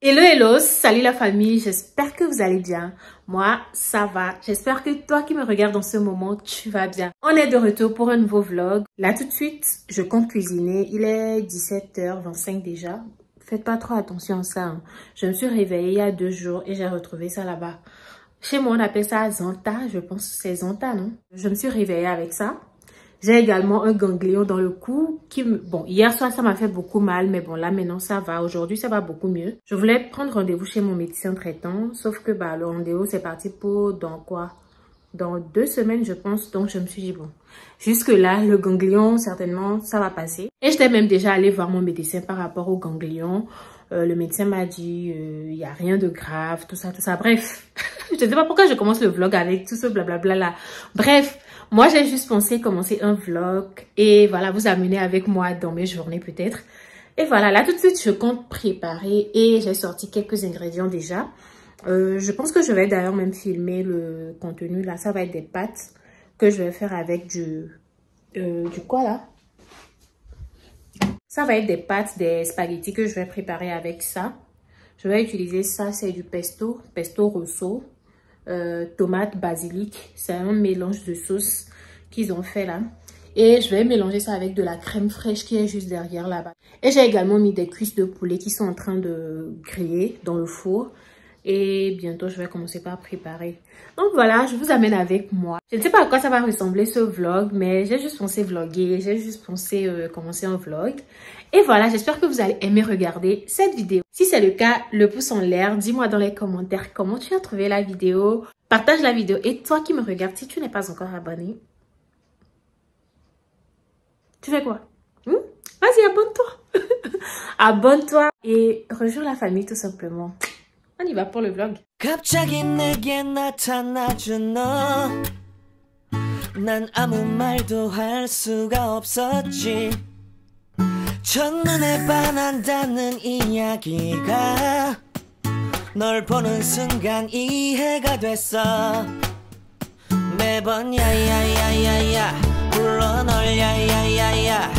Hello, hello, salut la famille, j'espère que vous allez bien. Moi, ça va. J'espère que toi qui me regardes en ce moment, tu vas bien. On est de retour pour un nouveau vlog. Là, tout de suite, je compte cuisiner. Il est 17h25 déjà. Faites pas trop attention à ça, hein. Je me suis réveillée il y a 2 jours et j'ai retrouvé ça là-bas. Chez moi, on appelle ça Zanta. Je pense que c'est Zanta, non? Je me suis réveillée avec ça. J'ai également un ganglion dans le cou qui me... Bon, hier soir, ça m'a fait beaucoup mal, mais bon, là, maintenant, ça va. Aujourd'hui, ça va beaucoup mieux. Je voulais prendre rendez-vous chez mon médecin traitant, sauf que, bah, le rendez-vous, c'est parti pour, dans quoi? Dans 2 semaines, je pense. Donc, je me suis dit, bon, jusque-là, le ganglion, certainement, ça va passer. Et j'étais même déjà allée voir mon médecin par rapport au ganglion. Le médecin m'a dit, il n'y a rien de grave, tout ça, tout ça. Bref, je ne sais pas pourquoi je commence le vlog avec tout ce blablabla là. Bref. Moi, j'ai juste pensé commencer un vlog et voilà, vous amener avec moi dans mes journées peut-être. Et voilà, là tout de suite, je compte préparer et j'ai sorti quelques ingrédients déjà. Je pense que je vais d'ailleurs même filmer le contenu. Là, ça va être des pâtes que je vais faire avec du quoi là? Ça va être des pâtes, des spaghettis que je vais préparer avec ça. Je vais utiliser ça, c'est du pesto rosso. Tomate, basilic, c'est un mélange de sauce qu'ils ont fait là et je vais mélanger ça avec de la crème fraîche qui est juste derrière là-bas. Et j'ai également mis des cuisses de poulet qui sont en train de griller dans le four et bientôt je vais commencer par préparer. Donc voilà, je vous amène avec moi. Je ne sais pas à quoi ça va ressembler ce vlog, mais j'ai juste pensé vlogger, j'ai juste pensé commencer un vlog. Et voilà, j'espère que vous allez aimer regarder cette vidéo. Si c'est le cas, le pouce en l'air, dis-moi dans les commentaires comment tu as trouvé la vidéo. Partage la vidéo et toi qui me regardes, si tu n'es pas encore abonné, tu fais quoi? Vas-y, abonne-toi. Abonne-toi et rejoins la famille tout simplement. On y va pour le vlog. 갑자기 내게 나타나준 너 난 아무 말도 할 수가 없었지 첫눈에 반한다는 이야기가 널 보는 순간 이해가 됐어 매번 야야야야야 불러 널 야야야야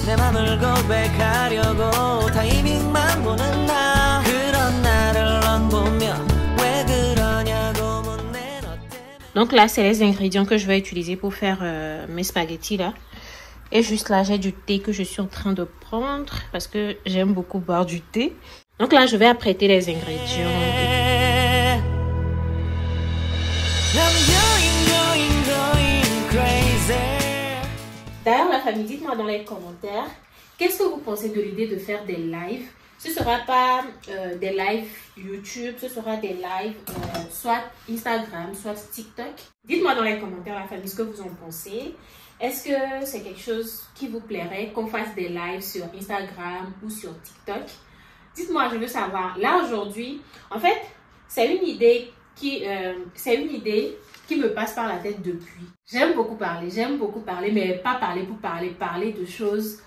내 맘을 고백하려고 타이밍만 보는 나 그런 나를 넌 보며 왜 그러냐고 묻네 너 때문에. Donc là, c'est les ingrédients que je vais utiliser pour faire mes spaghettis là. Et juste là, j'ai du thé que je suis en train de prendre parce que j'aime beaucoup boire du thé. Donc là, je vais apprêter les ingrédients. D'ailleurs, la famille, dites-moi dans les commentaires, qu'est-ce que vous pensez de l'idée de faire des lives? Ce ne sera pas des lives YouTube, ce sera des lives soit Instagram, soit TikTok. Dites-moi dans les commentaires, la famille, ce que vous en pensez. Est-ce que c'est quelque chose qui vous plairait qu'on fasse des lives sur Instagram ou sur TikTok? Dites-moi, je veux savoir. Là, aujourd'hui, en fait, c'est une idée qui me passe par la tête depuis. J'aime beaucoup parler, mais pas parler pour parler, parler de choses,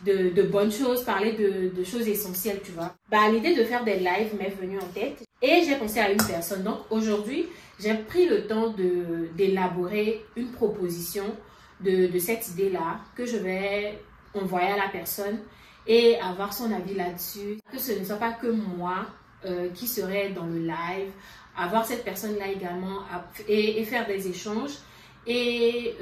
de bonnes choses, parler de choses essentielles, tu vois. Bah, l'idée de faire des lives m'est venue en tête et j'ai pensé à une personne. Donc, aujourd'hui, j'ai pris le temps d'élaborer une proposition de cette idée-là que je vais envoyer à la personne et avoir son avis là-dessus. Que ce ne soit pas que moi qui serait dans le live, avoir cette personne-là également et faire des échanges et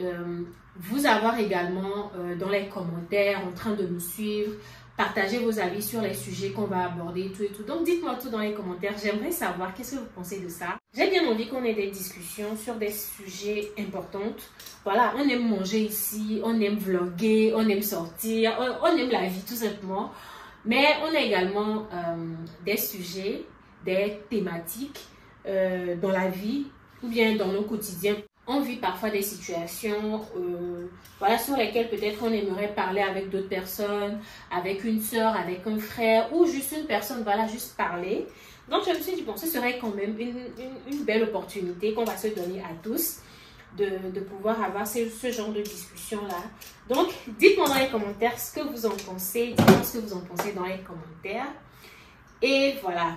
vous avoir également dans les commentaires en train de me suivre, partager vos avis sur les sujets qu'on va aborder, tout et tout. Donc, dites-moi tout dans les commentaires. J'aimerais savoir qu'est-ce que vous pensez de ça. J'ai bien envie qu'on ait des discussions sur des sujets importants. Voilà, on aime manger ici, on aime vlogger, on aime sortir, on aime la vie tout simplement. Mais on a également des sujets, des thématiques dans la vie ou bien dans nos quotidiens. On vit parfois des situations voilà, sur lesquelles peut-être on aimerait parler avec d'autres personnes, avec une soeur, avec un frère ou juste une personne, voilà, juste parler. Donc je me suis dit, bon, ce serait quand même une belle opportunité qu'on va se donner à tous de pouvoir avoir ce genre de discussion-là. Donc, dites-moi dans les commentaires ce que vous en pensez, dites-moi ce que vous en pensez dans les commentaires. Et voilà,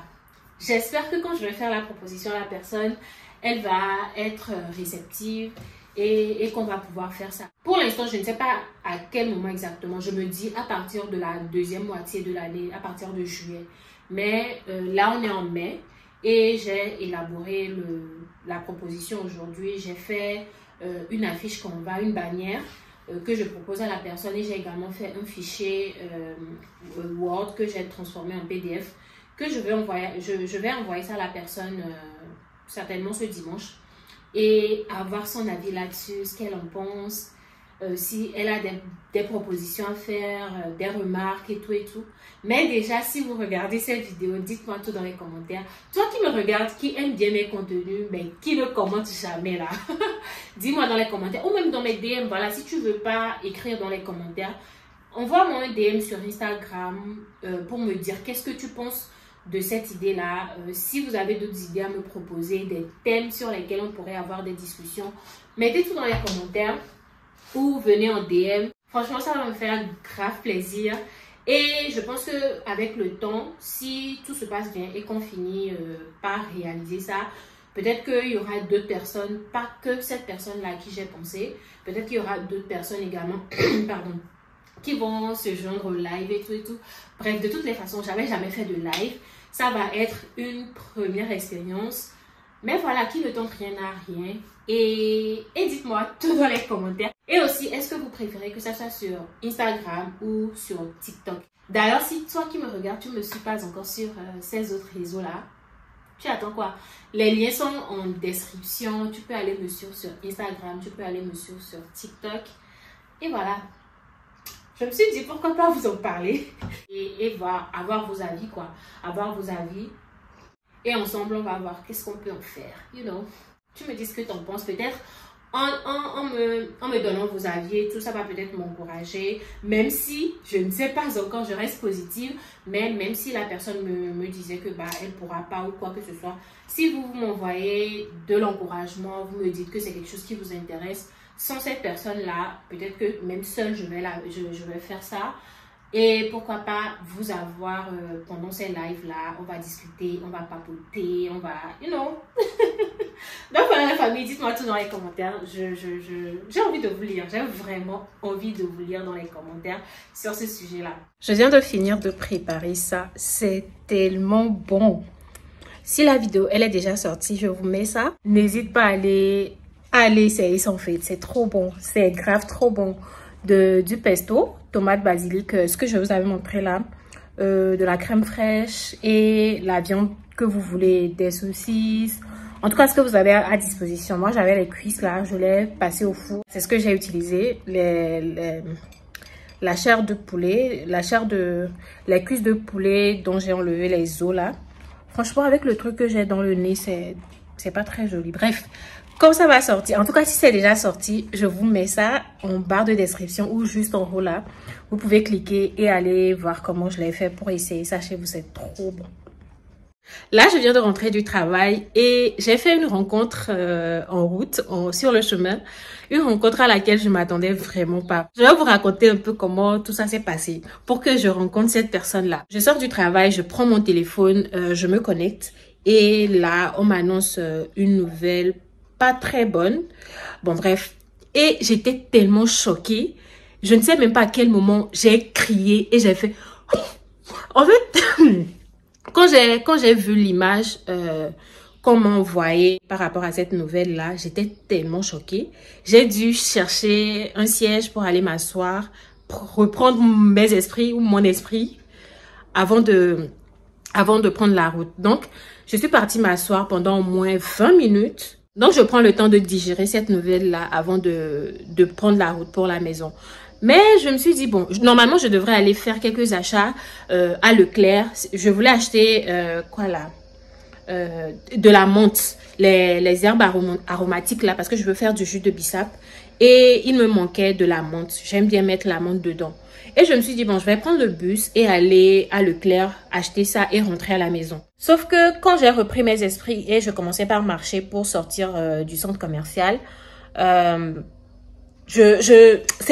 j'espère que quand je vais faire la proposition à la personne, elle va être réceptive et qu'on va pouvoir faire ça. Pour l'instant, je ne sais pas à quel moment exactement. Je me dis à partir de la deuxième moitié de l'année, à partir de juillet. Mais là, on est en mai et j'ai élaboré la proposition aujourd'hui. J'ai fait une affiche Canva, une bannière que je propose à la personne, et j'ai également fait un fichier Word que j'ai transformé en PDF que je vais envoyer ça à la personne certainement ce dimanche et avoir son avis là-dessus, ce qu'elle en pense, si elle a des propositions à faire, des remarques et tout. Mais déjà, si vous regardez cette vidéo, dites-moi tout dans les commentaires. Toi qui me regardes, qui aime bien mes contenus, mais qui ne commente jamais là, dis-moi dans les commentaires, ou même dans mes DM. Voilà, si tu veux pas écrire dans les commentaires, envoie-moi un DM sur Instagram pour me dire qu'est-ce que tu penses de cette idée-là. Si vous avez d'autres idées à me proposer, des thèmes sur lesquels on pourrait avoir des discussions, mettez tout dans les commentaires ou venez en DM. Franchement, ça va me faire grave plaisir. Et je pense qu'avec le temps, si tout se passe bien et qu'on finit par réaliser ça, peut-être qu'il y aura d'autres personnes, pas que cette personne-là à qui j'ai pensé, peut-être qu'il y aura d'autres personnes également, pardon, qui vont se joindre au live et tout. Bref, de toutes les façons, j'avais jamais fait de live. Ça va être une première expérience. Mais voilà, qui ne tente rien à rien. Et dites-moi tout dans les commentaires. Et aussi, est-ce que vous préférez que ça soit sur Instagram ou sur TikTok? D'ailleurs, si toi qui me regardes, tu ne me suis pas encore sur ces autres réseaux-là, tu attends quoi? Les liens sont en description. Tu peux aller me suivre sur Instagram, tu peux aller me suivre sur TikTok. Et voilà. Je me suis dit, pourquoi pas vous en parler et voir, avoir vos avis, quoi. Avoir vos avis. Et ensemble, on va voir qu'est-ce qu'on peut en faire. You know. Tu me dis ce que tu en penses. Peut-être en me donnant vos avis et tout, ça va peut-être m'encourager. Même si, je ne sais pas encore, je reste positive. Mais même si la personne me disait que elle ne pourra pas ou quoi que ce soit. Si vous m'envoyez de l'encouragement, vous me dites que c'est quelque chose qui vous intéresse. Sans cette personne-là, peut-être que même seule, je vais faire ça. Et pourquoi pas vous avoir pendant ces lives-là. On va discuter, on va papoter, on va, you know. Donc voilà la famille, dites-moi tout dans les commentaires. J'ai envie de vous lire. J'ai vraiment envie de vous lire dans les commentaires sur ce sujet-là. Je viens de finir de préparer ça. C'est tellement bon. Si la vidéo, elle est déjà sortie, je vous mets ça. N'hésite pas à aller essayer ça en fait. C'est trop bon. C'est grave trop bon. Du pesto, tomate, basilic, ce que je vous avais montré là, de la crème fraîche et la viande que vous voulez, des saucisses, en tout cas ce que vous avez à disposition. Moi j'avais les cuisses là, je l'ai passé au four, c'est ce que j'ai utilisé, la chair de poulet, les cuisses de poulet dont j'ai enlevé les os là. Franchement avec le truc que j'ai dans le nez, c'est pas très joli. Bref, comme ça va sortir, en tout cas si c'est déjà sorti, je vous mets ça en barre de description ou juste en haut là. Vous pouvez cliquer et aller voir comment je l'ai fait pour essayer ça chez vous, c'est trop bon. Là, je viens de rentrer du travail et j'ai fait une rencontre en route, sur le chemin. Une rencontre à laquelle je m'attendais vraiment pas. Je vais vous raconter un peu comment tout ça s'est passé pour que je rencontre cette personne-là. Je sors du travail, je prends mon téléphone, je me connecte et là, on m'annonce une nouvelle pas très bonne. Bon, bref. Et j'étais tellement choquée. Je ne sais même pas à quel moment j'ai crié et j'ai fait... En fait, quand j'ai vu l'image qu'on m'a envoyée par rapport à cette nouvelle-là, j'étais tellement choquée. J'ai dû chercher un siège pour aller m'asseoir, pour reprendre mes esprits ou mon esprit avant de prendre la route. Donc, je suis partie m'asseoir pendant au moins 20 minutes. Donc, je prends le temps de digérer cette nouvelle-là avant de prendre la route pour la maison. Mais je me suis dit, bon, normalement, je devrais aller faire quelques achats à Leclerc. Je voulais acheter, de la menthe, les herbes aromatiques là, parce que je veux faire du jus de bissap. Et il me manquait de la menthe. J'aime bien mettre la menthe dedans. Et je me suis dit, bon, je vais prendre le bus et aller à Leclerc, acheter ça et rentrer à la maison. Sauf que quand j'ai repris mes esprits et je commençais par marcher pour sortir du centre commercial, c'est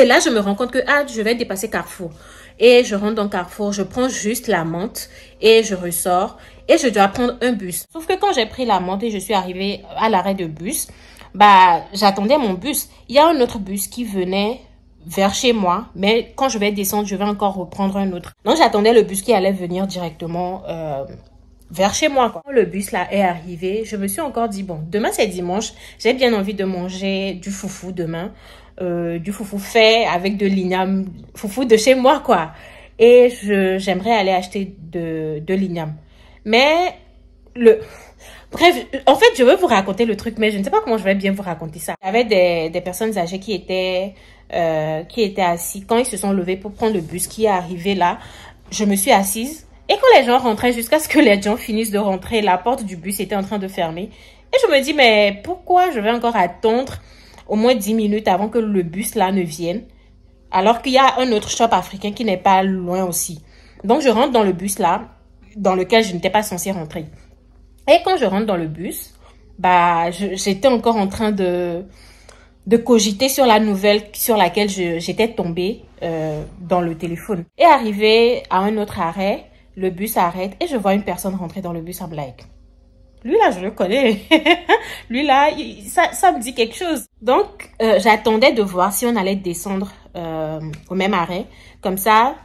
là je me rends compte que je vais dépasser Carrefour. Et je rentre dans Carrefour, je prends juste la menthe et je ressors et je dois prendre un bus. Sauf que quand j'ai pris la menthe et je suis arrivée à l'arrêt de bus, j'attendais mon bus. Il y a un autre bus qui venait vers chez moi, mais quand je vais descendre, je vais encore reprendre un autre. Donc, j'attendais le bus qui allait venir directement vers chez moi, quoi. Quand le bus là est arrivé, je me suis encore dit, bon, demain c'est dimanche, j'ai bien envie de manger du foufou demain, du foufou fait avec de l'igname, foufou de chez moi, quoi. Et j'aimerais aller acheter de l'igname. Mais bref, en fait, je veux vous raconter le truc, mais je ne sais pas comment je vais bien vous raconter ça. Il y avait des personnes âgées qui étaient assis. Quand ils se sont levés pour prendre le bus qui est arrivé là, je me suis assise. Et quand les gens rentraient, jusqu'à ce que les gens finissent de rentrer, la porte du bus était en train de fermer. Et je me dis, mais pourquoi je vais encore attendre au moins 10 minutes avant que le bus là ne vienne, alors qu'il y a un autre shop africain qui n'est pas loin aussi. Donc, je rentre dans le bus là, dans lequel je n'étais pas censée rentrer. Et quand je rentre dans le bus, bah, j'étais encore en train de cogiter sur la nouvelle sur laquelle j'étais tombée dans le téléphone. Et arrivé à un autre arrêt, le bus arrête et je vois une personne rentrer dans le bus à Black. Lui là, je le connais. Lui là, ça me dit quelque chose. Donc, j'attendais de voir si on allait descendre au même arrêt. Comme ça,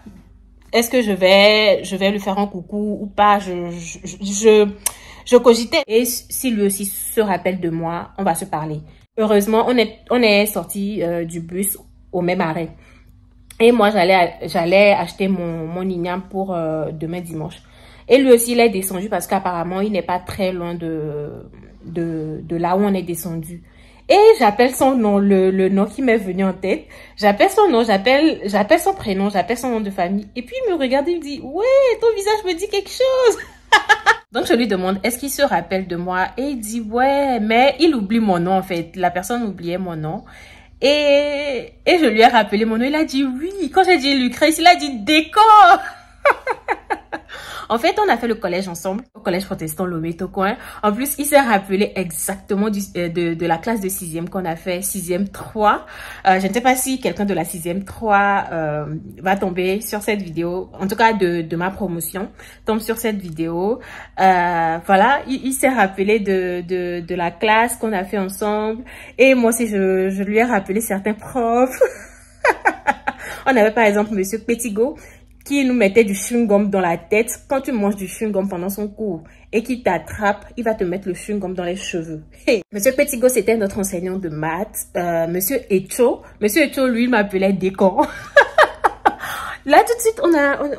est-ce que je vais lui faire un coucou ou pas? Je cogitais. Et si lui aussi se rappelle de moi, on va se parler. Heureusement, on est sorti du bus au même arrêt. Et moi, j'allais acheter mon igname pour demain dimanche. Et lui aussi, il est descendu parce qu'apparemment, il n'est pas très loin de là où on est descendu. Et j'appelle son nom, le nom qui m'est venu en tête. J'appelle son nom, j'appelle son prénom, j'appelle son nom de famille. Et puis, il me regarde et il me dit, ouais, ton visage me dit quelque chose. Donc, je lui demande, est-ce qu'il se rappelle de moi? Et il dit, ouais, mais il oublie mon nom, en fait. La personne oubliait mon nom. Et je lui ai rappelé mon nom. Il a dit, oui. Quand j'ai dit Lucrèce, il a dit, décor. En fait, on a fait le collège ensemble, au collège protestant Lomé Tocoin. En plus, il s'est rappelé exactement de la classe de 6e qu'on a fait, 6e 3. Je ne sais pas si quelqu'un de la 6e 3 va tomber sur cette vidéo, en tout cas de ma promotion, tombe sur cette vidéo. Voilà, il s'est rappelé de la classe qu'on a fait ensemble. Et moi aussi, je lui ai rappelé certains profs. On avait par exemple Monsieur Petigo, qui nous mettait du chewing-gum dans la tête. Quand tu manges du chewing-gum pendant son cours et qu'il t'attrape, il va te mettre le chewing-gum dans les cheveux. Hey. Monsieur Petigo, c'était notre enseignant de maths. Monsieur Echo, lui, il m'appelait Décor. Là, tout de suite,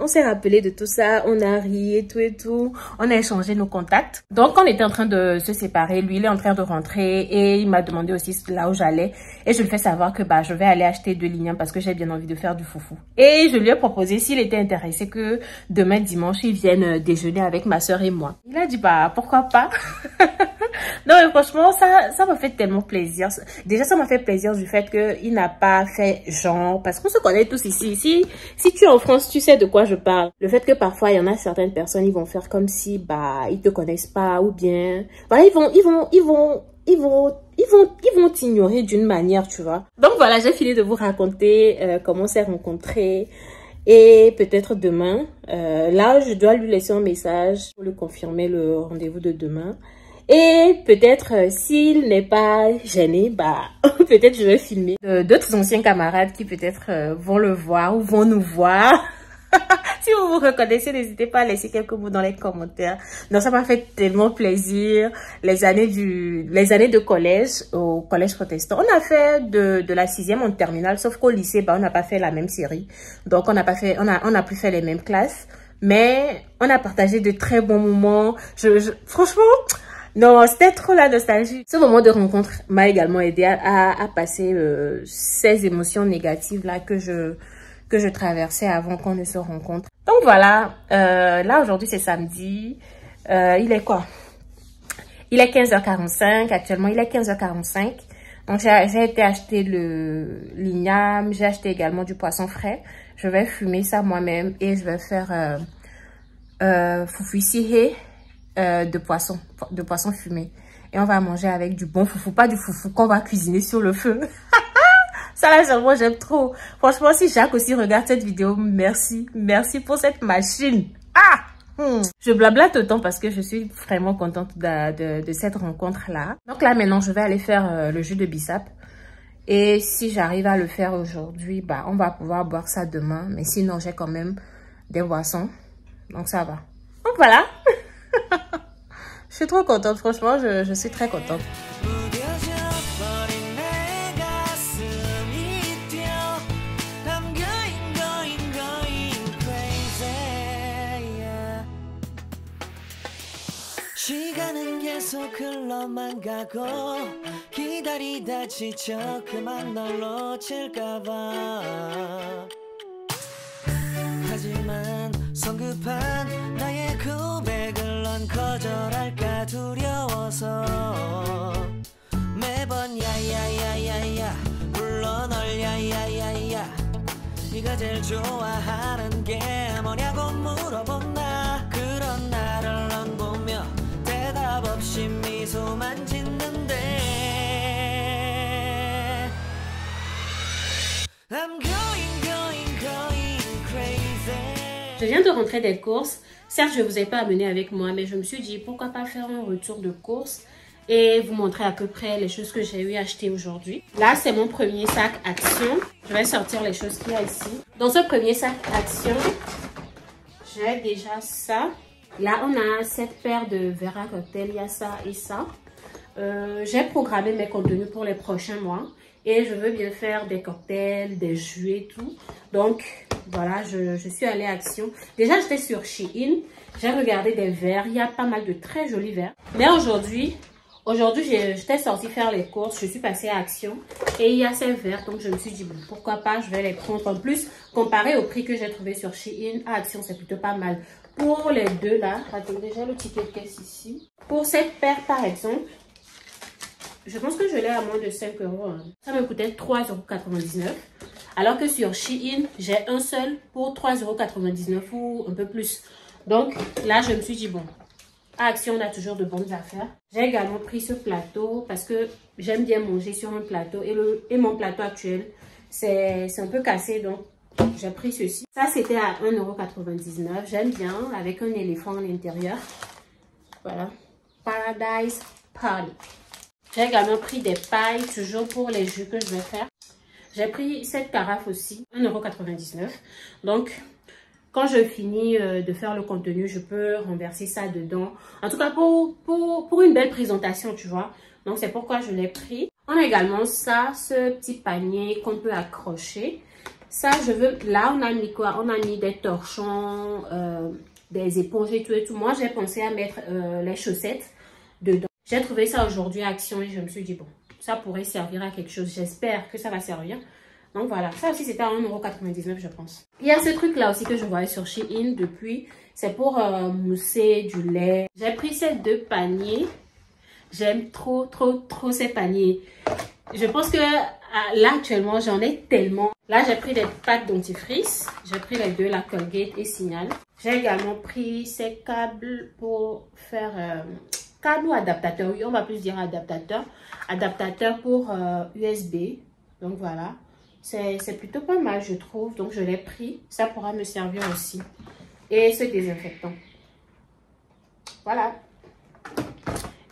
on s'est rappelé de tout ça. On a ri et tout. On a échangé nos contacts. Donc, on était en train de se séparer. Lui, il est en train de rentrer et il m'a demandé aussi là où j'allais. Et je lui fais savoir que je vais aller acheter de l'igname parce que j'ai bien envie de faire du foufou. Et je lui ai proposé s'il était intéressé que demain dimanche, il vienne déjeuner avec ma soeur et moi. Il a dit, pourquoi pas? Non, mais franchement, ça m'a fait tellement plaisir. Déjà, ça m'a fait plaisir du fait qu'il n'a pas fait genre, parce qu'on se connaît tous ici. Si tu es en France, tu sais de quoi je parle. Le fait que parfois, il y en a certaines personnes, ils vont faire comme si, ils te connaissent pas, ou bien, ils vont t'ignorer d'une manière, tu vois. Donc voilà, j'ai fini de vous raconter comment on s'est rencontrés. Et peut-être demain, là, je dois lui laisser un message pour lui confirmer le rendez-vous de demain. Et peut-être, s'il n'est pas gêné, peut-être je vais filmer d'autres anciens camarades qui peut-être vont le voir ou vont nous voir. Si vous vous reconnaissez, n'hésitez pas à laisser quelques mots dans les commentaires. Non, ça m'a fait tellement plaisir. Les années de collège, au collège protestant. On a fait de la 6e en terminale, sauf qu'au lycée, on n'a pas fait la même série. Donc, on a plus fait les mêmes classes. Mais, on a partagé de très bons moments. Franchement, non, c'était trop la nostalgie. Ce moment de rencontre m'a également aidé à passer ces émotions négatives là que je traversais avant qu'on ne se rencontre. Donc voilà, là aujourd'hui c'est samedi. Il est quoi? Il est 15h45, actuellement il est 15h45. Donc j'ai été acheter l'igname, j'ai acheté également du poisson frais. Je vais fumer ça moi-même et je vais faire foufou ici de poisson fumé. Et on va manger avec du bon foufou, pas du foufou qu'on va cuisiner sur le feu. Ça là, seulement, j'aime trop. Franchement, si Jacques aussi regarde cette vidéo, merci. Merci pour cette machine. Je blablate autant parce que je suis vraiment contente de cette rencontre-là. Donc là, maintenant, je vais aller faire le jus de bissap. Et si j'arrive à le faire aujourd'hui, bah, on va pouvoir boire ça demain. Mais sinon, j'ai quand même des boissons. Donc, ça va. Donc, voilà. Je suis trop contente. Franchement, je suis très contente. 시간은 계속 흘러만 가고 기다리다 지쳐 그만 널 놓칠까봐 하지만 성급한 나의 고백을 넌 거절할까 두려워서 매번 야야야야야 불러 널 야야야야 네가 제일 좋아하는 게 뭐냐고 물어본 나 그런 나를 넌 보며 대답 없이 미소만 짓는데 I'm going crazy. Je viens de rentrer des courses. Certes, je ne vous ai pas amené avec moi, mais je me suis dit pourquoi pas faire un retour de course et vous montrer à peu près les choses que j'ai eu acheter aujourd'hui. Là, c'est mon premier sac Action. Je vais sortir les choses qu'il y a ici. Dans ce premier sac Action, j'ai déjà ça. Là, on a cette paire de verres à cocktail. Il y a ça et ça. J'ai programmé mes contenus pour les prochains mois. Et je veux bien faire des cocktails, des jus et tout. Donc, voilà, je suis allée à Action. Déjà, j'étais sur Shein. J'ai regardé des verres. Il y a pas mal de très jolis verres. Mais aujourd'hui, j'étais sortie faire les courses. Je suis passée à Action. Et il y a ces verres. Donc, je me suis dit, bon, pourquoi pas, je vais les prendre. En plus, comparé au prix que j'ai trouvé sur Shein, à Action, c'est plutôt pas mal. Pour les deux là, attendez, j'ai le ticket de caisse ici. Pour cette paire, par exemple, je pense que je l'ai à moins de 5 €. Hein. Ça me coûtait 3,99 €. Alors que sur Shein, j'ai un seul pour 3,99 € ou un peu plus. Donc là, je me suis dit, bon, à Action, on a toujours de bonnes affaires. J'ai également pris ce plateau parce que j'aime bien manger sur un plateau. Et mon plateau actuel, c'est un peu cassé. Donc, j'ai pris ceci. Ça, c'était à 1,99 €. J'aime bien, avec un éléphant à l'intérieur. Voilà. Paradise Party. J'ai également pris des pailles, toujours pour les jus que je vais faire. J'ai pris cette carafe aussi, 1,99 €. Donc, quand je finis de faire le contenu, je peux renverser ça dedans. En tout cas, pour une belle présentation, tu vois. Donc, c'est pourquoi je l'ai pris. On a également ça, ce petit panier qu'on peut accrocher. Ça, je veux... Là, on a mis quoi? On a mis des torchons, des éponges et tout. Moi, j'ai pensé à mettre les chaussettes dedans. J'ai trouvé ça aujourd'hui à Action et je me suis dit, bon, ça pourrait servir à quelque chose. J'espère que ça va servir. Donc voilà, ça aussi c'était à 1,99 €, je pense. Il y a ce truc là aussi que je voyais sur Shein depuis. C'est pour mousser du lait. J'ai pris ces deux paniers. J'aime trop ces paniers. Je pense que là actuellement j'en ai tellement. Là j'ai pris des pâtes dentifrice. J'ai pris les deux, la Colgate et Signal. J'ai également pris ces câbles pour faire... câble ou adaptateur, oui, on va plus dire adaptateur. Adaptateur pour USB. Donc voilà. C'est plutôt pas mal, je trouve. Donc je l'ai pris. Ça pourra me servir aussi. Et ce désinfectant. Voilà.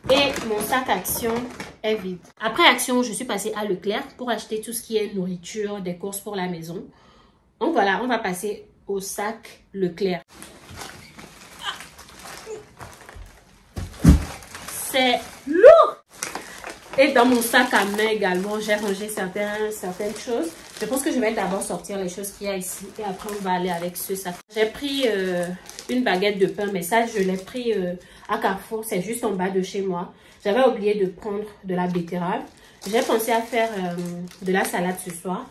Et mon sac Action est vide. Après Action, je suis passée à Leclerc pour acheter tout ce qui est nourriture, des courses pour la maison. Donc voilà, on va passer au sac Leclerc. C'est lourd. Et dans mon sac à main également, j'ai rangé certaines choses. Je pense que je vais d'abord sortir les choses qu'il y a ici. Et après, on va aller avec ce sac. J'ai pris une baguette de pain. Mais ça, je l'ai pris à Carrefour. C'est juste en bas de chez moi. J'avais oublié de prendre de la betterave. J'ai pensé à faire de la salade ce soir.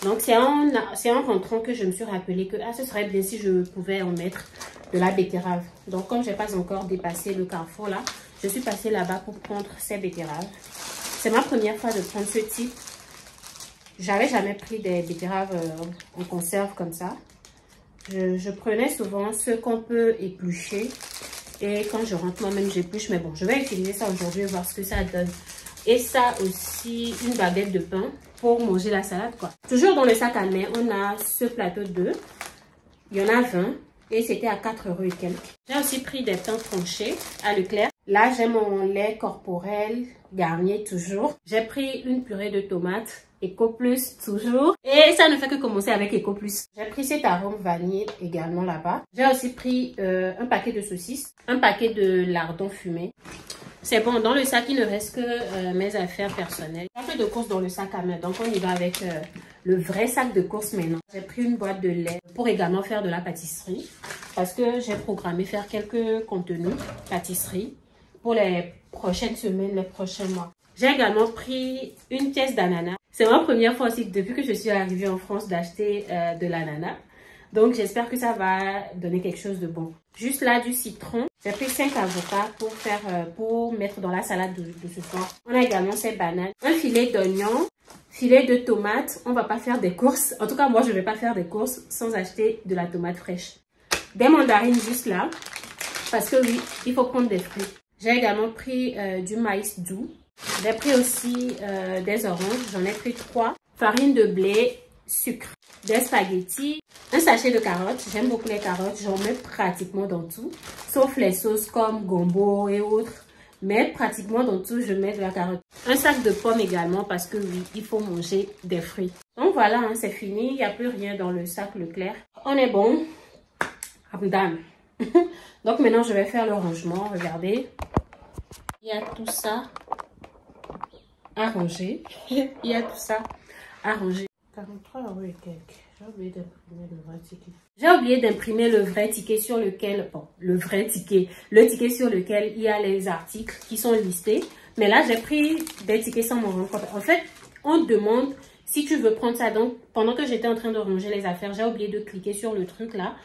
Donc, c'est en rentrant que je me suis rappelé que ce serait bien si je pouvais en mettre de la betterave. Donc, comme je n'ai pas encore dépassé le Carrefour là, je suis passée là-bas pour prendre ces betteraves. C'est ma première fois de prendre ce type. J'avais jamais pris des betteraves en conserve comme ça. Je prenais souvent ceux qu'on peut éplucher. Et quand je rentre moi-même, j'épluche. Mais bon, je vais utiliser ça aujourd'hui, voir ce que ça donne. Et ça aussi, une baguette de pain pour manger la salade, quoi. Toujours dans le sac à main, on a ce plateau 2. Il y en a 20. Et c'était à 4 € et quelques. J'ai aussi pris des pains tranchés à Leclerc. Là, j'ai mon lait corporel Garnier toujours. J'ai pris une purée de tomates Eco Plus toujours. Et ça ne fait que commencer avec Eco Plus. J'ai pris cet arôme vanille également là-bas. J'ai aussi pris un paquet de saucisses, un paquet de lardons fumés. C'est bon, dans le sac, il ne reste que mes affaires personnelles. J'ai fait de courses dans le sac à main, donc on y va avec le vrai sac de courses maintenant. J'ai pris une boîte de lait pour également faire de la pâtisserie parce que j'ai programmé faire quelques contenus pâtisserie pour les prochaines semaines, les prochains mois. J'ai également pris une pièce d'ananas. C'est ma première fois aussi depuis que je suis arrivée en France d'acheter de l'ananas. Donc j'espère que ça va donner quelque chose de bon. Juste là du citron. J'ai pris 5 avocats pour mettre dans la salade de ce soir. On a également ces bananes. Un filet d'oignon, filet de tomates. On va pas faire des courses. En tout cas moi je vais pas faire des courses sans acheter de la tomate fraîche. Des mandarines juste là. Parce que oui, il faut prendre des fruits. J'ai également pris du maïs doux. J'ai pris aussi des oranges. J'en ai pris 3. Farine de blé, sucre. Des spaghettis. Un sachet de carottes. J'aime beaucoup les carottes. J'en mets pratiquement dans tout. Sauf les sauces comme gombo et autres. Mais pratiquement dans tout, je mets de la carotte. Un sac de pommes également parce que oui, il faut manger des fruits. Donc voilà, hein, c'est fini. Il n'y a plus rien dans le sac Leclerc. On est bon. Abdam. Donc maintenant, je vais faire le rangement. Regardez. Il y a tout ça à ranger. Il y a tout ça à ranger. 43 € et quelques. J'ai oublié d'imprimer le vrai ticket. J'ai oublié d'imprimer le vrai ticket sur lequel... Bon, le vrai ticket. Le ticket sur lequel il y a les articles qui sont listés. Mais là, j'ai pris des tickets sans m'en rendre compte. En fait, on te demande si tu veux prendre ça. Donc, pendant que j'étais en train de ranger les affaires, j'ai oublié de cliquer sur le truc là.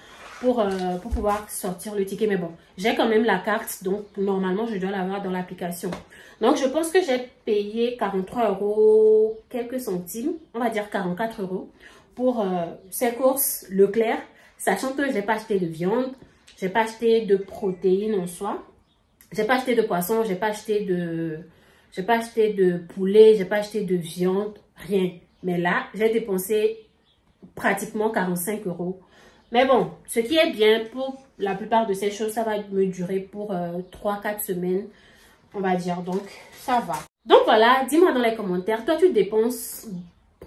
Pour pouvoir sortir le ticket. Mais bon, j'ai quand même la carte. Donc, normalement, je dois l'avoir dans l'application. Donc, je pense que j'ai payé 43 € quelques centimes. On va dire 44 € pour ces courses Leclerc. Sachant que je n'ai pas acheté de viande. Je n'ai pas acheté de protéines en soi. Je n'ai pas acheté de poisson. Je n'ai pas acheté de poulet. Je n'ai pas acheté de viande. Rien. Mais là, j'ai dépensé pratiquement 45 €. Mais bon, ce qui est bien pour la plupart de ces choses, ça va me durer pour 3-4 semaines, on va dire. Donc, ça va. Donc voilà, dis-moi dans les commentaires, toi tu dépenses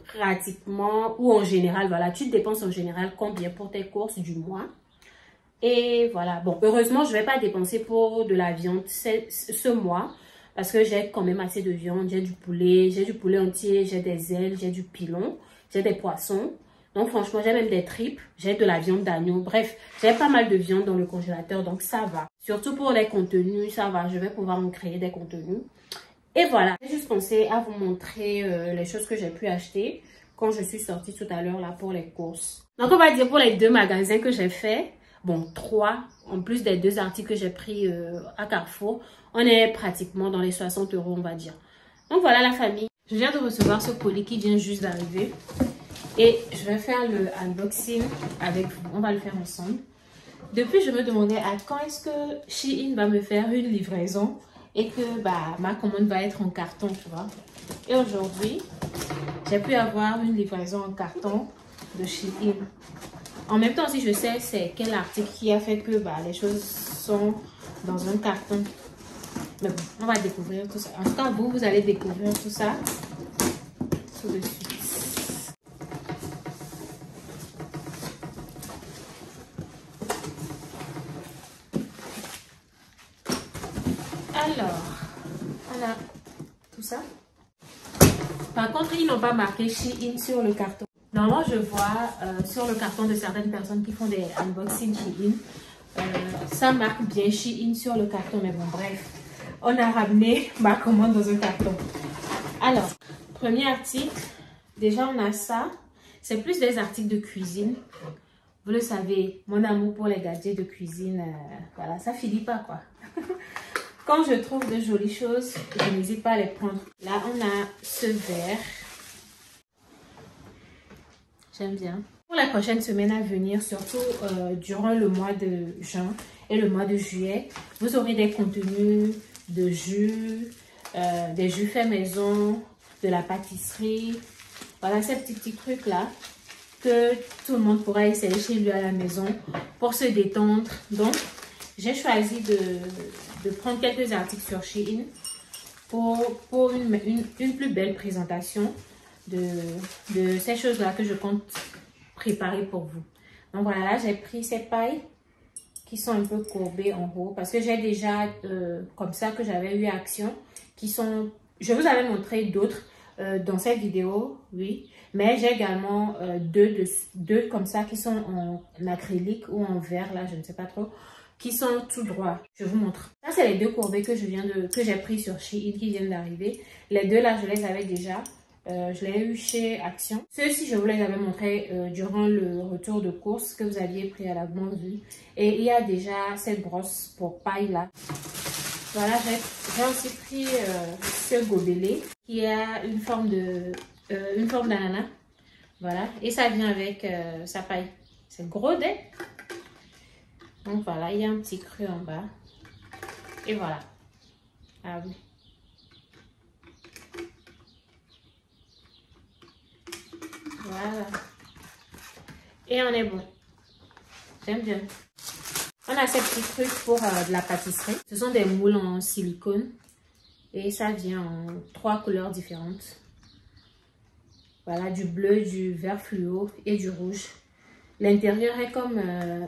pratiquement ou en général, voilà, tu dépenses en général combien pour tes courses du mois? Et voilà, bon, heureusement, je ne vais pas dépenser pour de la viande ce mois parce que j'ai quand même assez de viande. J'ai du poulet entier, j'ai des ailes, j'ai du pilon, j'ai des poissons. Donc franchement, j'ai même des tripes, j'ai de la viande d'agneau. Bref, j'ai pas mal de viande dans le congélateur, donc ça va. Surtout pour les contenus, ça va. Je vais pouvoir me créer des contenus. Et voilà, j'ai juste pensé à vous montrer les choses que j'ai pu acheter quand je suis sortie tout à l'heure là pour les courses. Donc on va dire pour les 2 magasins que j'ai fait, bon 3, en plus des 2 articles que j'ai pris à Carrefour, on est pratiquement dans les 60 € on va dire. Donc voilà la famille. Je viens de recevoir ce colis qui vient juste d'arriver. Et je vais faire le unboxing avec vous. On va le faire ensemble. Depuis, je me demandais à quand est-ce que Shein va me faire une livraison et que ma commande va être en carton, tu vois. Et aujourd'hui, j'ai pu avoir une livraison en carton de Shein. En même temps, si je sais c'est quel article qui a fait que les choses sont dans un carton. Mais bon, on va découvrir tout ça. En tout cas, vous allez découvrir tout ça tout de suite. Alors, on a tout ça. Par contre, ils n'ont pas marqué Shein sur le carton. Normalement, je vois sur le carton de certaines personnes qui font des unboxings Shein, ça marque bien Shein sur le carton. Mais bon, bref, on a ramené ma commande dans un carton. Alors, premier article, déjà on a ça. C'est plus des articles de cuisine. Vous le savez, mon amour pour les gadgets de cuisine, voilà, ça finit pas quoi. Quand je trouve de jolies choses, je n'hésite pas à les prendre. Là, on a ce verre. J'aime bien. Pour la prochaine semaine à venir, surtout durant le mois de juin et le mois de juillet, vous aurez des contenus de jus, des jus faits maison, de la pâtisserie. Voilà ces petits trucs là que tout le monde pourra essayer chez lui à la maison pour se détendre. Donc, j'ai choisi de prendre quelques articles sur Shein pour une plus belle présentation de ces choses-là que je compte préparer pour vous. Donc voilà, là j'ai pris ces pailles qui sont un peu courbées en haut parce que j'ai déjà comme ça que j'avais eu Action qui sont, je vous avais montré d'autres dans cette vidéo, oui, mais j'ai également deux comme ça qui sont en acrylique ou en verre, là je ne sais pas trop, qui sont tout droits. Je vous montre. Ça c'est les deux courbés que j'ai pris sur Shein qui viennent d'arriver. Les deux là je les avais déjà. Je l'ai eu chez Action. Ceux-ci, je vous les avais montrés durant le retour de course que vous aviez préalablement vu. Et il y a déjà cette brosse pour paille là. Voilà, j'ai aussi pris ce gobelet qui a une forme d'ananas. Voilà, et ça vient avec sa paille. C'est gros dès. Donc voilà, il y a un petit creux en bas. Et voilà. Ah oui. Voilà. Et on est bon. J'aime bien. On a ces petits trucs pour de la pâtisserie. Ce sont des moules en silicone. Et ça vient en 3 couleurs différentes. Voilà, du bleu, du vert fluo et du rouge. L'intérieur est comme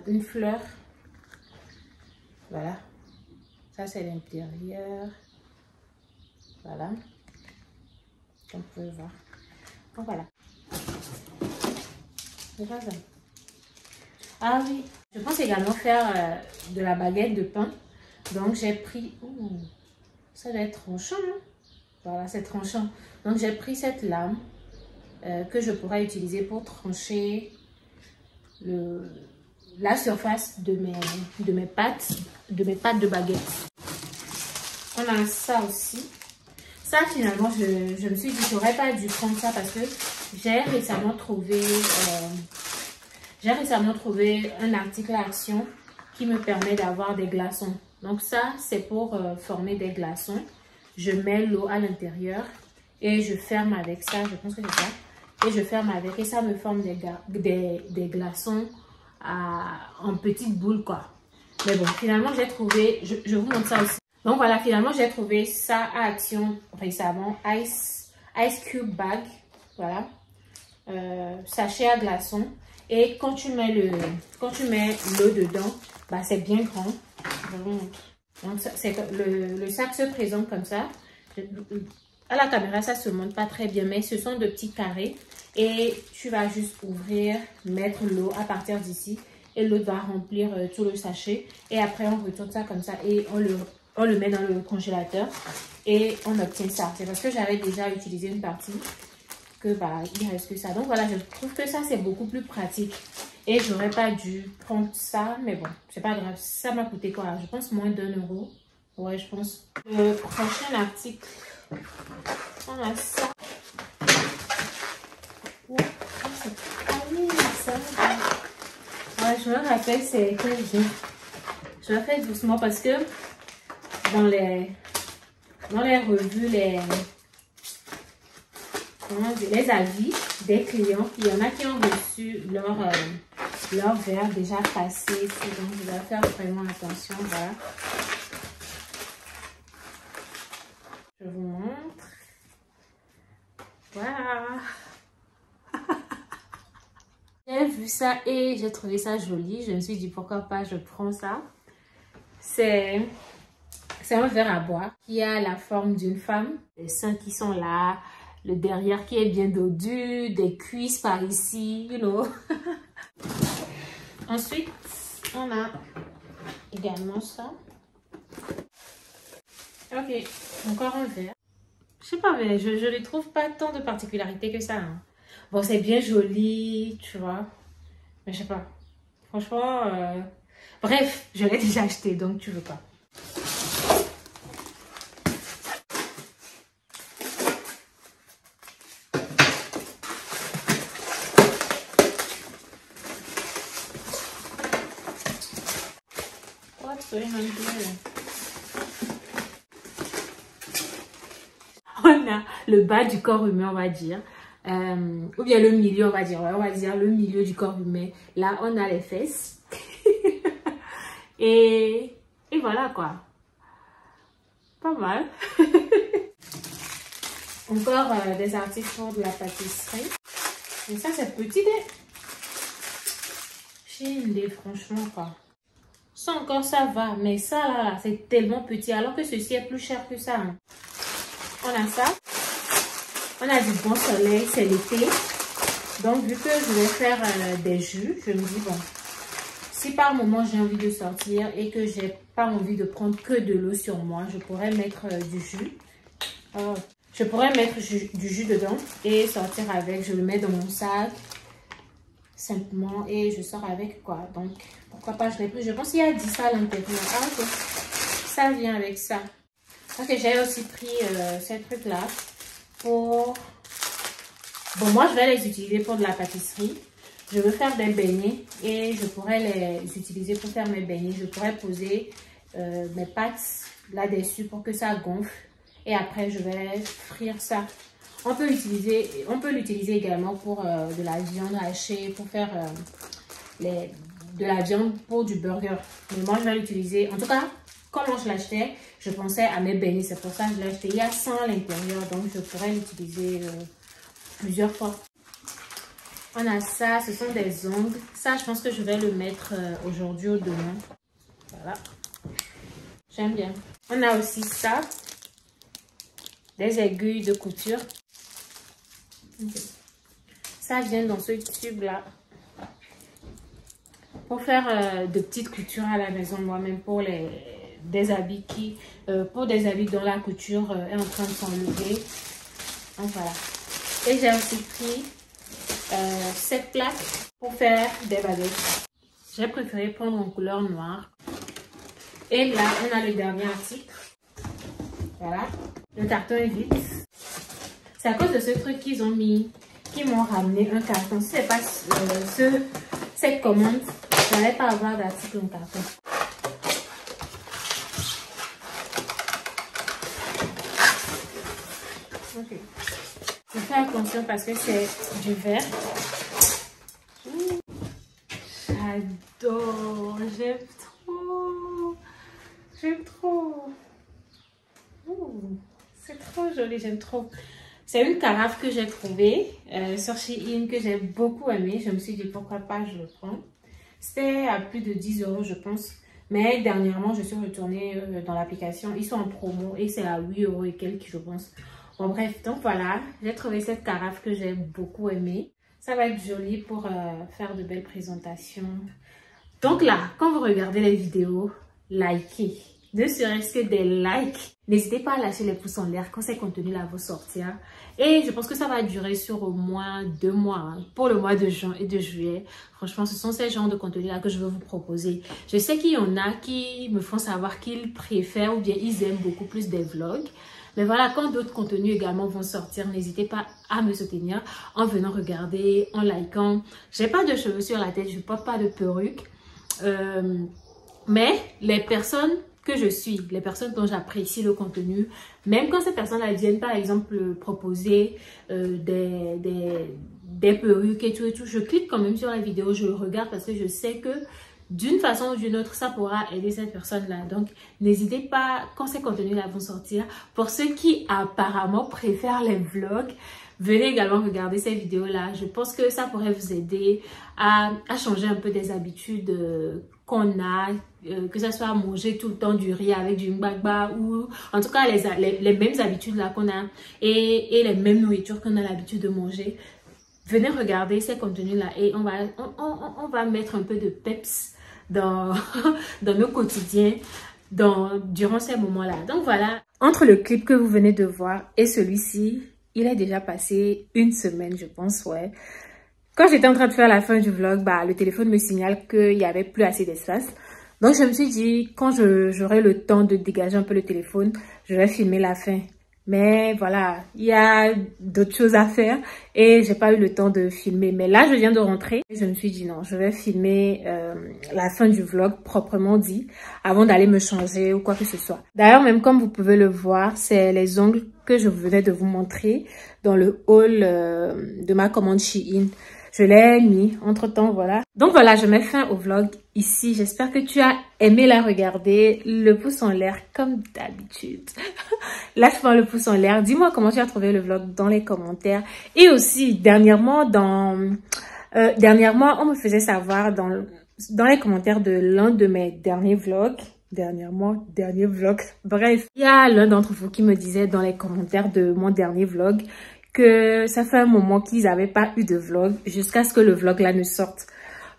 une fleur. Voilà. Ça, c'est l'intérieur. Voilà. Comme vous pouvez voir. Donc voilà. Ah oui, je pense également faire de la baguette de pain. Donc j'ai pris... Ouh, ça doit être tranchant, hein? Voilà, c'est tranchant. Donc j'ai pris cette lame que je pourrais utiliser pour trancher la surface de mes pâtes de baguette. On a ça aussi. Ça finalement, je me suis dit, j'aurais pas dû prendre ça parce que j'ai récemment trouvé un article Action qui me permet d'avoir des glaçons. Donc ça, c'est pour former des glaçons. Je mets l'eau à l'intérieur et je ferme avec ça. Je pense que c'est ça. Et je ferme avec et ça me forme des glaçons en petites boules quoi. Mais bon, finalement, j'ai trouvé... Je vous montre ça aussi. Donc voilà, finalement, j'ai trouvé ça à Action récemment. Ice Cube Bag. Voilà. Sachet à glaçons. Et quand tu mets l'eau dedans, bah, c'est bien grand. Donc le sac se présente comme ça. À la caméra, ça se montre pas très bien, mais ce sont de petits carrés. Et tu vas juste ouvrir, mettre l'eau à partir d'ici. Et l'eau va remplir tout le sachet. Et après, on retourne ça comme ça et on le met dans le congélateur. Et on obtient ça. C'est parce que j'avais déjà utilisé une partie que bah, il reste que ça. Donc voilà, je trouve que ça, c'est beaucoup plus pratique. Et j'aurais pas dû prendre ça. Mais bon, c'est pas grave. Ça m'a coûté quoi? Je pense moins d'1 €. Ouais, je pense. Le prochain article, on a ça. Ouais, je me rappelle, c'est quel jour. Je vais faire doucement parce que dans les revues, les avis des clients, il y en a qui ont reçu leur verre déjà passé. Donc, je dois faire vraiment attention. Voilà. Je vous montre. Voilà. J'ai vu ça et j'ai trouvé ça joli. Je me suis dit pourquoi pas je prends ça. C'est un verre à boire qui a la forme d'une femme. Les seins qui sont là. Le derrière qui est bien dodu. Des cuisses par ici. You know. Ensuite, on a également ça. Ok. Encore un verre. Je sais pas, mais je ne trouve pas tant de particularité que ça. Hein. Bon, c'est bien joli, tu vois. Mais je sais pas. Franchement, bref, je l'ai déjà acheté, donc tu veux pas. On a le bas du corps humain, on va dire. Ou bien le milieu, on va dire. Ouais, on va dire le milieu du corps humain. Là, on a les fesses. et voilà quoi. pas mal. Encore des articles pour de la pâtisserie. Et ça, c'est petit. Chine, franchement, quoi. Ça encore, ça va. Mais ça, là, c'est tellement petit. Alors que ceci est plus cher que ça. Hein. On a ça. On a du bon soleil, c'est l'été. Donc, vu que je vais faire des jus, je me dis, bon, si par moment j'ai envie de sortir et que j'ai pas envie de prendre que de l'eau sur moi, je pourrais mettre du jus. Je pourrais mettre du jus dedans et sortir avec. Je le mets dans mon sac simplement et je sors avec quoi. Donc, pourquoi pas, je l'ai pris. Je pense qu'il y a 10 à l'intérieur. Ah, ok. Ça vient avec ça. Ok, j'ai aussi pris ces trucs-là pour... Bon, moi, je vais les utiliser pour de la pâtisserie. Je veux faire des beignets et je pourrais les utiliser pour faire mes beignets. Je pourrais poser mes pâtes là-dessus pour que ça gonfle. Et après, je vais frire ça. On peut l'utiliser également pour de la viande hachée, pour faire de la viande pour du burger. Mais moi, je vais l'utiliser. En tout cas, comment je l'achetais, je pensais à mes beignets. C'est pour ça que je l'ai acheté. Il y a 100 à l'intérieur, donc je pourrais l'utiliser plusieurs fois. On a ça, ce sont des ongles. Ça, je pense que je vais le mettre aujourd'hui ou demain. Voilà. J'aime bien. On a aussi ça. Des aiguilles de couture. Okay. Ça vient dans ce tube-là. Pour faire de petites coutures à la maison, moi-même, pour des habits dont la couture est en train de s'enlever. Donc voilà. Et j'ai aussi pris cette plaque pour faire des baguettes. J'ai préféré prendre en couleur noire. Et là, on a le dernier article. Voilà. Le carton est vide. C'est à cause de ce truc qu'ils ont mis, qu'ils m'ont ramené un carton. Si c'est pas cette commande, je n'allais pas avoir d'article en carton. Ok. Je fais attention parce que c'est du verre. J'adore, j'aime trop. J'aime trop. C'est trop joli, j'aime trop. C'est une carafe que j'ai trouvée sur Shein, que j'ai beaucoup aimé. Je me suis dit pourquoi pas, je le prends. C'était à plus de 10 € je pense. Mais dernièrement, je suis retournée dans l'application. Ils sont en promo et c'est à 8 € et quelques je pense. Bon bref, donc voilà. J'ai trouvé cette carafe que j'ai beaucoup aimée. Ça va être joli pour faire de belles présentations. Donc là, quand vous regardez les vidéos, likez. Ne serait-ce que des likes. N'hésitez pas à lâcher les pouces en l'air quand ces contenus-là vont sortir. Et je pense que ça va durer sur au moins 2 mois. Hein, pour le mois de juin et de juillet. Franchement, ce sont ces genres de contenus-là que je veux vous proposer. Je sais qu'il y en a qui me font savoir qu'ils préfèrent ou bien ils aiment beaucoup plus des vlogs. Mais voilà, quand d'autres contenus également vont sortir, n'hésitez pas à me soutenir en venant regarder, en likant. J'ai pas de cheveux sur la tête, je ne porte pas de perruque. Mais les personnes que je suis, les personnes dont j'apprécie le contenu, même quand ces personnes-là viennent par exemple proposer des perruques et tout, je clique quand même sur la vidéo, je le regarde parce que je sais que d'une façon ou d'une autre, ça pourra aider cette personne-là. Donc, n'hésitez pas, quand ces contenus-là vont sortir, pour ceux qui apparemment préfèrent les vlogs, venez également regarder ces vidéos-là. Je pense que ça pourrait vous aider à changer un peu des habitudes qu'on a, que ce soit manger tout le temps du riz avec du mgbagba ou en tout cas les mêmes habitudes là qu'on a et les mêmes nourritures qu'on a l'habitude de manger. Venez regarder ces contenus-là et on va mettre un peu de peps dans nos quotidiens durant ces moments-là. Donc voilà, entre le clip que vous venez de voir et celui-ci, il est déjà passé une semaine, je pense, ouais. Quand j'étais en train de faire la fin du vlog, le téléphone me signale qu'il n'y avait plus assez d'espace. Donc je me suis dit, quand j'aurai le temps de dégager un peu le téléphone, je vais filmer la fin. Mais voilà, il y a d'autres choses à faire et j'ai pas eu le temps de filmer. Mais là, je viens de rentrer et je me suis dit non, je vais filmer la fin du vlog proprement dit avant d'aller me changer ou quoi que ce soit. D'ailleurs, même comme vous pouvez le voir, c'est les ongles que je venais de vous montrer dans le haul de ma commande Shein. je l'ai mis entre-temps, voilà. Donc voilà, je mets fin au vlog ici. J'espère que tu as aimé la regarder. Le pouce en l'air comme d'habitude. Lâche-moi le pouce en l'air. Dis-moi comment tu as trouvé le vlog dans les commentaires. Et aussi, dernièrement, on me faisait savoir dans les commentaires de l'un de mes derniers vlogs. Dernier vlog. Bref, il y a l'un d'entre vous qui me disait dans les commentaires de mon dernier vlog que ça fait un moment qu'ils n'avaient pas eu de vlog jusqu'à ce que le vlog là ne sorte.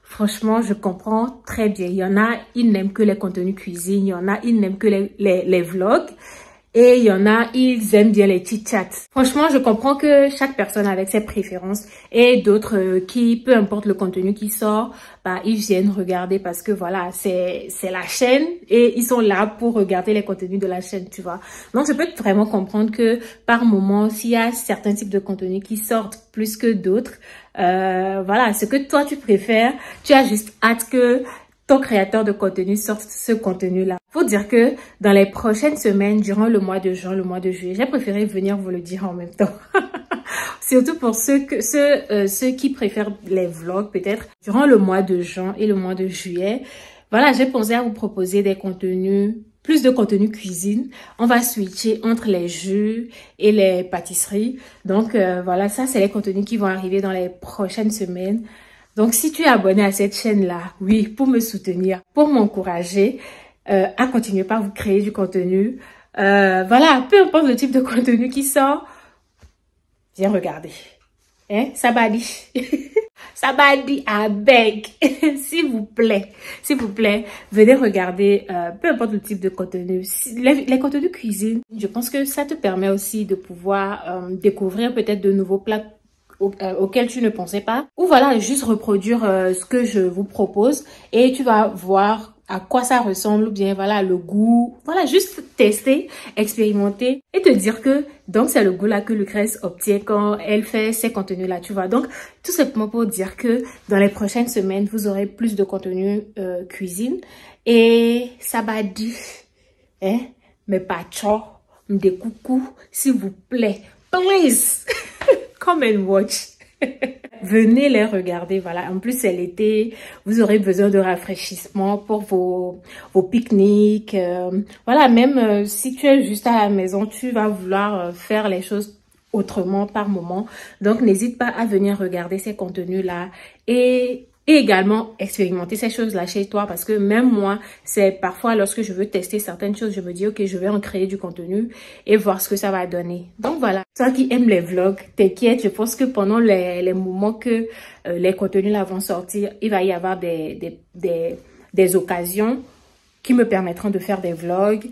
Franchement, je comprends très bien. Il y en a, ils n'aiment que les contenus cuisine. Il y en a, ils n'aiment que les vlogs. Et il y en a, ils aiment bien les chit-chats. Franchement, je comprends que chaque personne a avec ses préférences et d'autres qui, peu importe le contenu qui sort, bah, ils viennent regarder parce que voilà, c'est la chaîne et ils sont là pour regarder les contenus de la chaîne, tu vois. Donc, je peux vraiment comprendre que par moment, s'il y a certains types de contenus qui sortent plus que d'autres, voilà, ce que toi tu préfères, tu as juste hâte que ton créateur de contenu sorte ce contenu-là. Faut dire que dans les prochaines semaines, durant le mois de juin, le mois de juillet, j'ai préféré venir vous le dire en même temps. Surtout pour ceux qui préfèrent les vlogs, peut-être. Durant le mois de juin et le mois de juillet, voilà, j'ai pensé à vous proposer des contenus, plus de contenu cuisine. On va switcher entre les jus et les pâtisseries. Donc, voilà, ça, c'est les contenus qui vont arriver dans les prochaines semaines. Donc, si tu es abonné à cette chaîne-là, oui, pour me soutenir, pour m'encourager à continuer par vous créer du contenu, voilà, peu importe le type de contenu qui sort, viens regarder. Hein, Sabadi. Sabadi, I beg. S'il vous plaît, venez regarder, peu importe le type de contenu. Les contenus cuisine, je pense que ça te permet aussi de pouvoir découvrir peut-être de nouveaux plats auquel tu ne pensais pas, ou voilà, juste reproduire ce que je vous propose et tu vas voir à quoi ça ressemble ou bien voilà le goût, voilà, juste tester, expérimenter et te dire que donc c'est le goût là que Lucrèce obtient quand elle fait ces contenus là, tu vois. Donc tout simplement pour dire que dans les prochaines semaines vous aurez plus de contenu cuisine et ça va dire hein, mais pas trop des coucou s'il vous plaît, please. Come and watch. Venez les regarder, voilà. En plus, c'est l'été. Vous aurez besoin de rafraîchissement pour vos pique-niques. Voilà, même si tu es juste à la maison, tu vas vouloir faire les choses autrement par moment. Donc, n'hésite pas à venir regarder ces contenus-là et également expérimenter ces choses-là chez toi parce que même moi, c'est parfois lorsque je veux tester certaines choses, je me dis ok, je vais en créer du contenu et voir ce que ça va donner. Donc voilà, toi qui aimes les vlogs, t'inquiète, je pense que pendant les moments que les contenus là vont sortir, il va y avoir des occasions qui me permettront de faire des vlogs.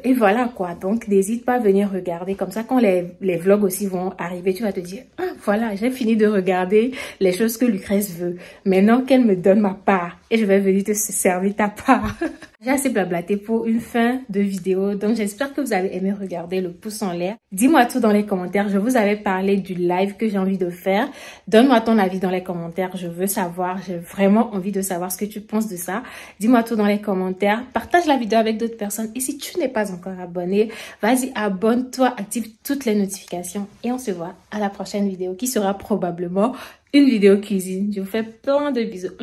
Et voilà quoi. Donc, n'hésite pas à venir regarder. Comme ça, quand les vlogs aussi vont arriver, tu vas te dire, ah, voilà, j'ai fini de regarder les choses que Lucrèce veut. Maintenant qu'elle me donne ma part et je vais venir te servir ta part. J'ai assez blablaté pour une fin de vidéo. Donc, j'espère que vous avez aimé regarder le pouce en l'air. Dis-moi tout dans les commentaires. Je vous avais parlé du live que j'ai envie de faire. Donne-moi ton avis dans les commentaires. Je veux savoir. J'ai vraiment envie de savoir ce que tu penses de ça. Dis-moi tout dans les commentaires. Partage la vidéo avec d'autres personnes. Et si tu n'es pas encore abonné, vas-y, abonne-toi, active toutes les notifications. Et on se voit à la prochaine vidéo qui sera probablement une vidéo cuisine. Je vous fais plein de bisous.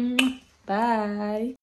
Bye!